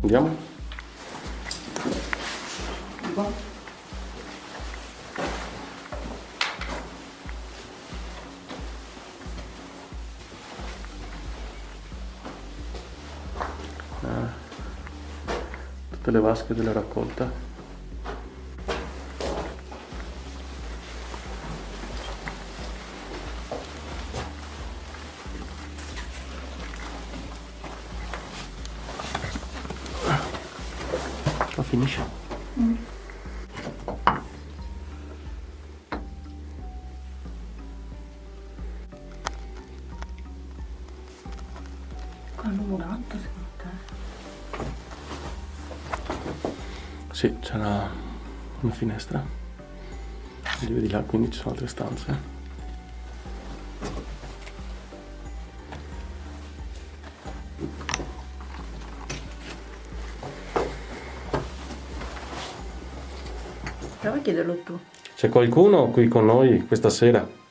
Andiamo? Tutte le vasche della raccolta. Ma finisce. Hanno murato secondo te? Sì, c'è una finestra. Li vedi là, quindi ci sono altre stanze. Prova a chiederlo tu. C'è qualcuno qui con noi questa sera?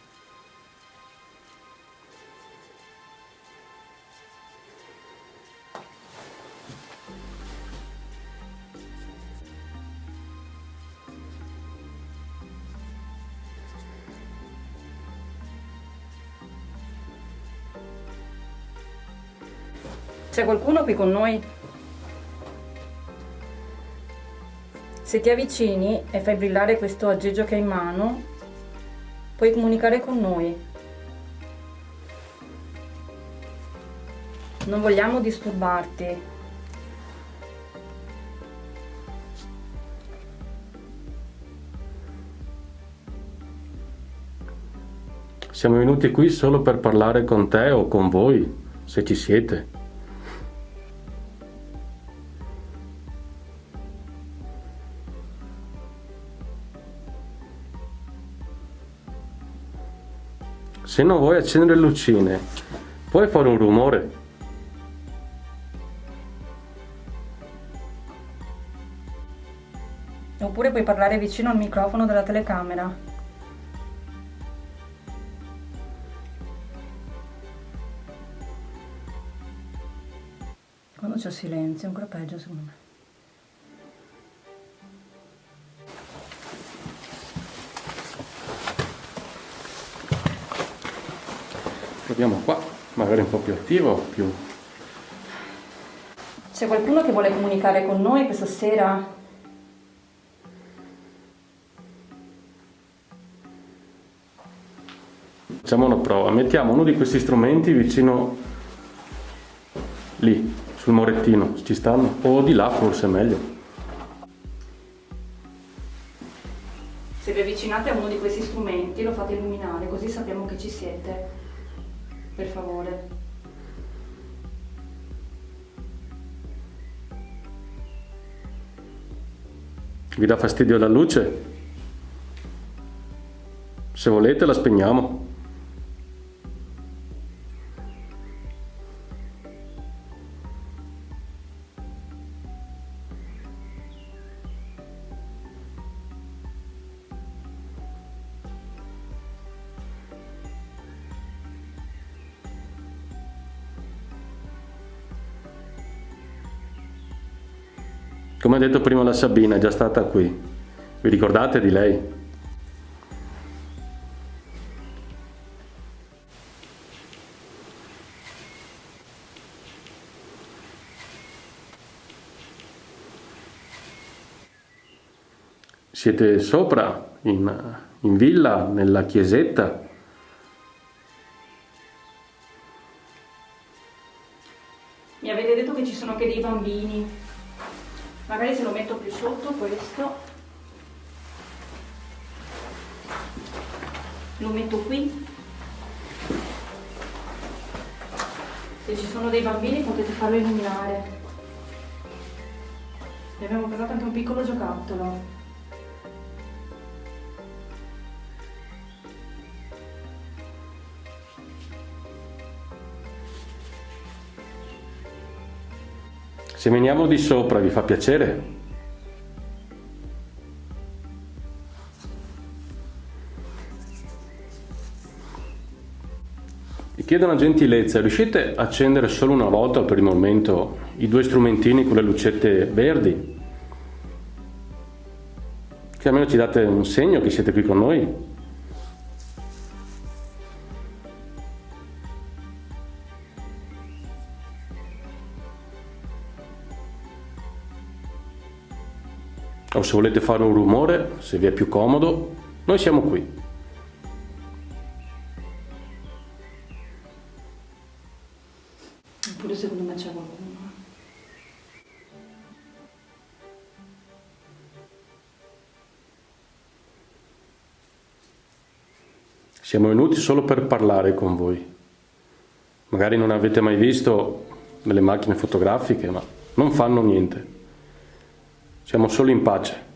C'è qualcuno qui con noi? Se ti avvicini e fai brillare questo aggeggio che hai in mano, puoi comunicare con noi. Non vogliamo disturbarti. Siamo venuti qui solo per parlare con te o con voi, se ci siete. Se non vuoi accendere le lucine, puoi fare un rumore. Oppure puoi parlare vicino al microfono della telecamera. Quando c'è silenzio è ancora peggio secondo me. Proviamo qua, magari un po' più attivo, più... C'è qualcuno che vuole comunicare con noi questa sera? Facciamo una prova, mettiamo uno di questi strumenti vicino lì, sul morettino, ci stanno? O di là forse è meglio. Se vi avvicinate a uno di questi strumenti lo fate illuminare, così sappiamo che ci siete. Per favore. Vi dà fastidio la luce? Se volete la spegniamo. Come ha detto prima la Sabina, è già stata qui. Vi ricordate di lei? Siete sopra, in villa, nella chiesetta. Mi avete detto che ci sono anche dei bambini. Magari se lo metto più sotto questo. Lo metto qui. Se ci sono dei bambini potete farlo illuminare. E abbiamo portato anche un piccolo giocattolo. Se veniamo di sopra, vi fa piacere? Vi chiedo una gentilezza, riuscite a accendere solo una volta per il momento i due strumentini con le lucette verdi. Che almeno ci date un segno che siete qui con noi. O se volete fare un rumore, se vi è più comodo, noi siamo qui. Eppure secondo me c'è qualcuno. Siamo venuti solo per parlare con voi. Magari non avete mai visto delle macchine fotografiche, ma non fanno niente. Siamo solo in pace.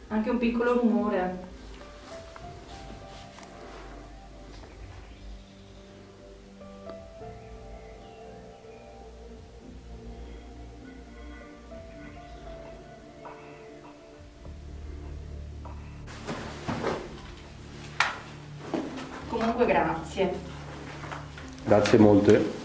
Anche un piccolo rumore. Comunque grazie. Grazie molte.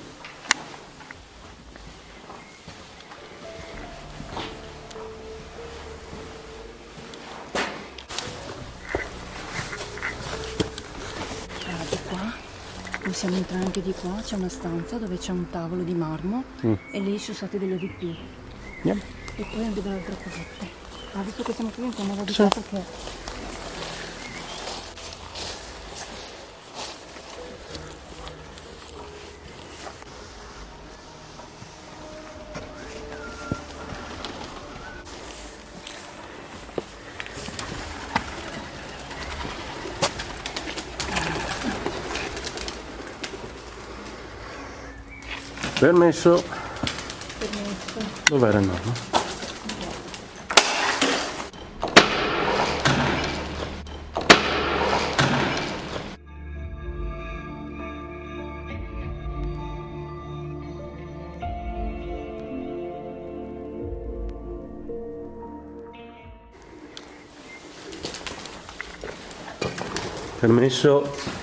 Guardate qua, possiamo entrare anche di qua, c'è una stanza dove c'è un tavolo di marmo e lì ci sono state delle VP. Yeah. E poi anche delle altre cosette. Visto che siamo qui entriamo di qua perché... Permesso. Dov'era il nonno? Permesso.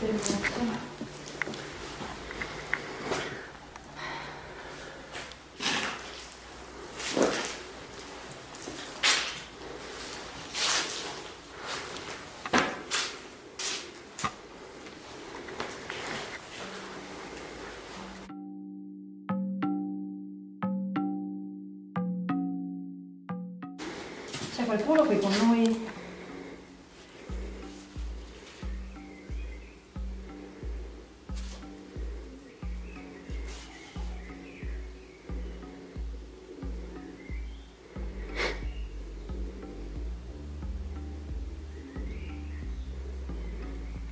C'è qualcuno qui con noi?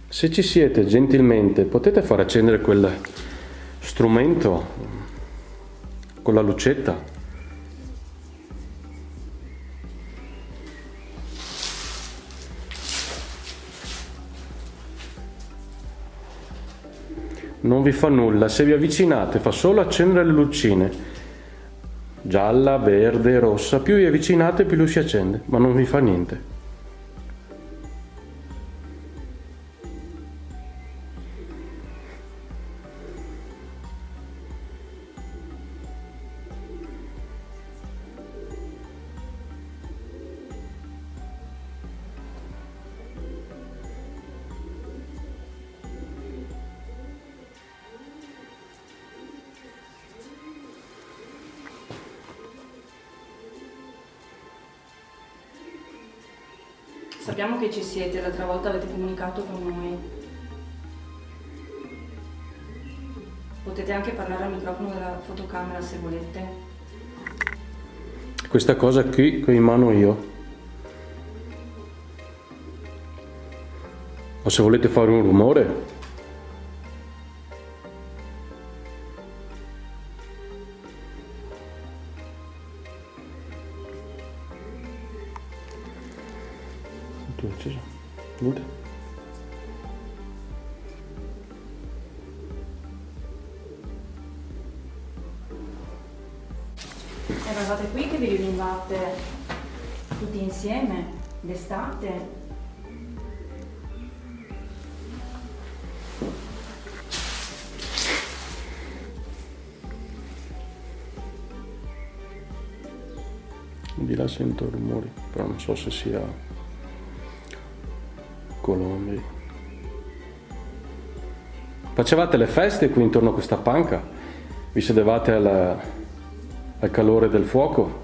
Se ci siete, gentilmente, potete far accendere quel strumento con la lucetta? Non vi fa nulla, se vi avvicinate fa solo accendere le lucine. Gialla, verde, rossa, più vi avvicinate più lui si accende, ma non vi fa niente. Sappiamo che ci siete, l'altra volta avete comunicato con noi. Potete anche parlare al microfono della fotocamera se volete. Questa cosa qui che ho in mano io. O se volete fare un rumore. Tutto acceso. Niente. Eravate qui che vi riunivate tutti insieme. d'estate. Di là sento rumori, però non so se sia colombi. Facevate le feste qui intorno a questa panca? Vi sedevate al calore del fuoco?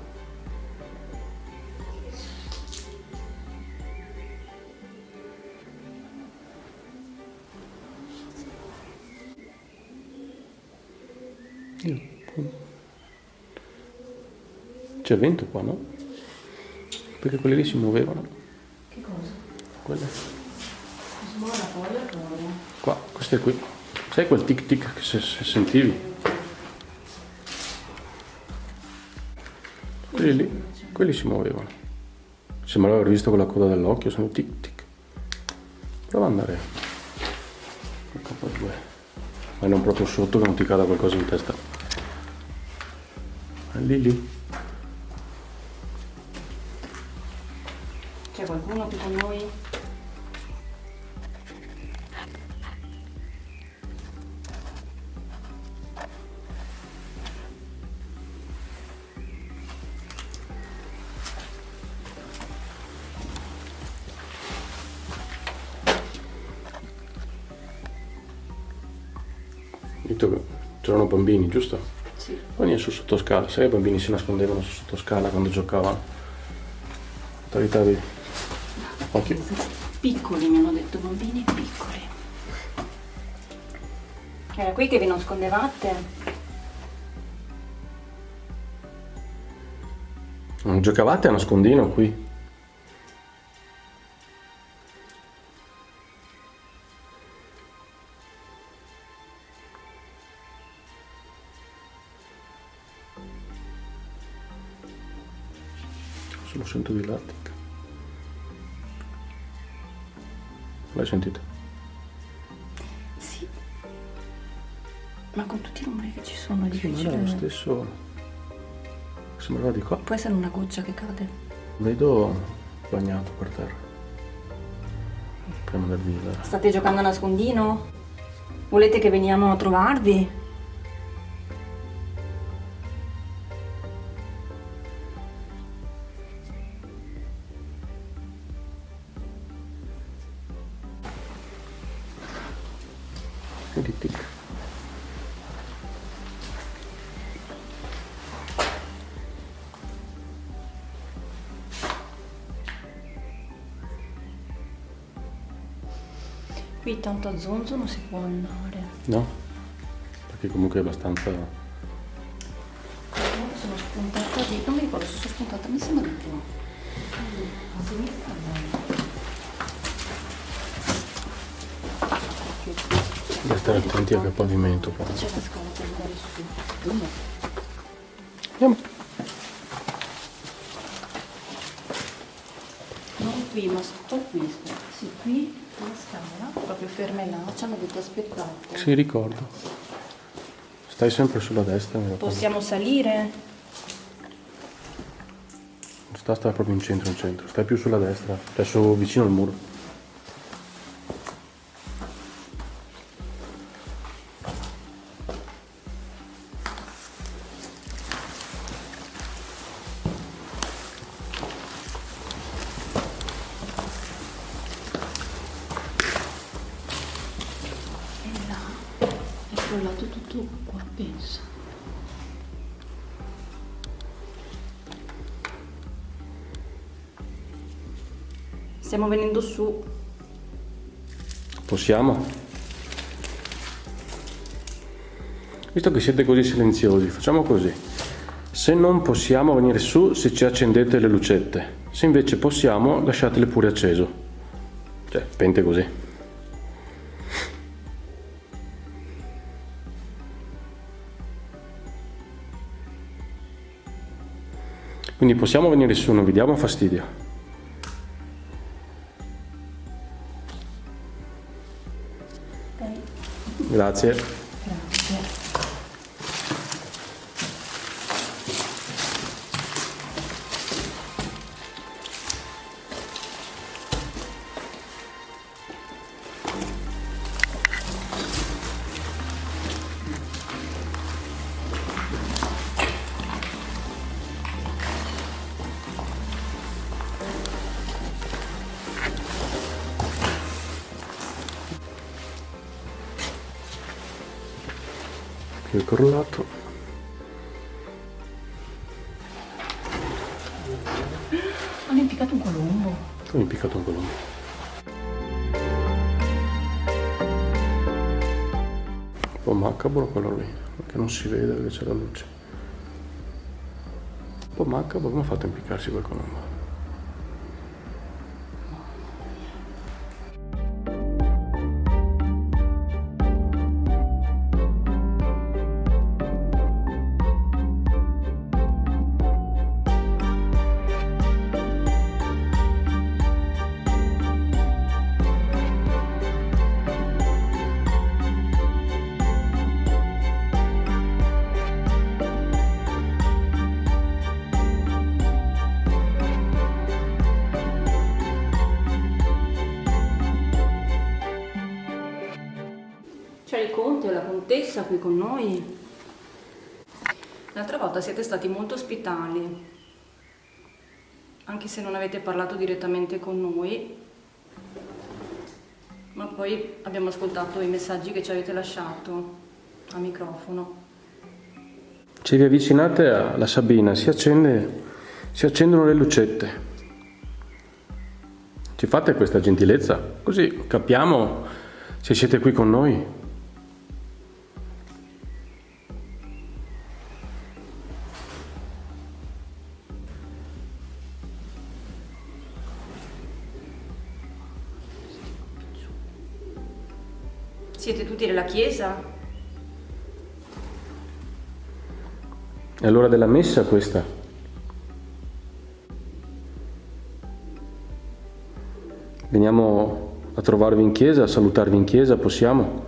C'è vento qua, no? Perché quelli lì si muovevano. Che cosa? Quelle. Smuove la foglia fuori. Qua, queste qui. Sai quel tic tic che se sentivi? Quelli lì, quelli si muovevano. Sembrava aver visto con la coda dell'occhio, sono tic tic. Prova ad andare. H2. Ma non proprio sotto che non ti cada qualcosa in testa. Lì. C'è qualcuno qui con noi? Detto che c'erano bambini, giusto? Sì. Poi su sottoscala, sai, i bambini si nascondevano su sottoscala quando giocavano. T'abitavi. Occhio. Piccoli, mi hanno detto, bambini piccoli. Era qui che vi nascondevate? Non giocavate a nascondino qui? Lo sento di lattica. L'hai sentito? Sì. Ma con tutti i rumori che ci sono è Sì, ma difficile. era lo stesso. Sembrava di qua. Può essere una goccia che cade. Vedo bagnato per terra. Prima del vivere. State giocando a nascondino? Volete che veniamo a trovarvi? Senti tic. Qui tanto a zonzo non si può andare. No? Perché comunque è abbastanza. Sono spuntata di... non mi ricordo se sono spuntata, mi sembra di più. A sinistra Devi stare attenti anche al pavimento. Però. c'è la scala per andare su. Dove? Andiamo. Non qui, ma sto qui. Sì, qui la scala, proprio ferme là, ci hanno detto aspettate. Sì, ricordo. Stai sempre sulla destra. Mi raccomando. Possiamo salire? Sta proprio in centro. Stai più sulla destra. Adesso vicino al muro. E là è crollato tutto qua, pensa. Stiamo venendo su. Possiamo? Visto che siete così silenziosi, facciamo così. Se non possiamo venire su, se ci accendete le lucette. Se invece possiamo, lasciatele pure acceso. Cioè, pente così. Quindi possiamo venire su, non vi diamo fastidio. Grazie. Grazie. Il correlato. Hanno impiccato un colombo. Ho impiccato un colombo. Un po' macabro quello lì, perché non si vede perché c'è la luce. Un po' macabro, come ha fatto a impiccarsi quel colombo? C'era il conte o la contessa qui con noi. L'altra volta siete stati molto ospitali, anche se non avete parlato direttamente con noi, ma poi abbiamo ascoltato i messaggi che ci avete lasciato a microfono. Se vi avvicinate alla Sabina si accendono le lucette. Ci fate questa gentilezza, così capiamo se siete qui con noi. Siete tutti nella chiesa? È l'ora della messa questa. Veniamo a trovarvi in chiesa, a salutarvi in chiesa, possiamo?